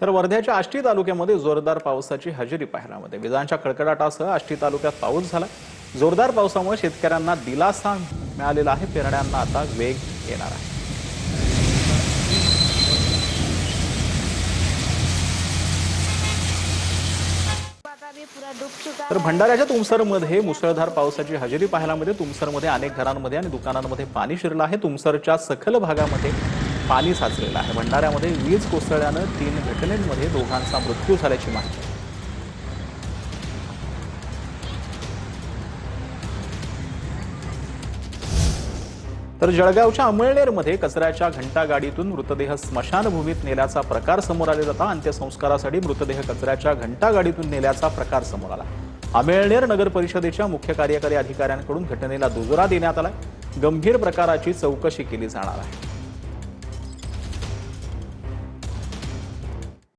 तर वर्ध्याच्या आष्टी तालुक्यामध्ये जोरदार पावसाची हजेरी पाहायला मिळते। विजांच्या कडकडाटासह आष्टी तालुक्यात पाऊस झाला। जोरदार पावसामुळे शेतकऱ्यांना दिलासा मिळालेला आहे। पेरण्यांना आता वेग येणार आहे। तर भंडाऱ्याच्या तुमसरमध्ये मुसळधार पावसाची हजेरी पाहायला मिळते। तुमसरमध्ये अनेक घरांमध्ये आणि दुकानांमध्ये पाणी शिरलं आहे। तुमसरच्या सखल भागामध्ये पाणी साचलेलं आहे। भंडाऱ्यामध्ये वीज कोसळल्याने 3 घटनांमध्ये दोघांचा मृत्यू झाल्याची माहिती आहे। तर जळगावच्या अमळनेरमध्ये कचऱ्याच्या घंटागाडीतून मृतदेह स्मशानभूमीत नेल्याचा प्रकार समोर आलेला होता। अंत्यसंस्कारासाठी मृतदेह कचऱ्याच्या घंटागाडीतून नेल्याचा प्रकार समोर आला। अमळनेर नगर परिषदेच्या मुख्य कार्यकारी अधिकाऱ्यांकडून घटनेला दुजोरा देण्यात आला। गंभीर प्रकाराची चौकशी केली जाणार आहे।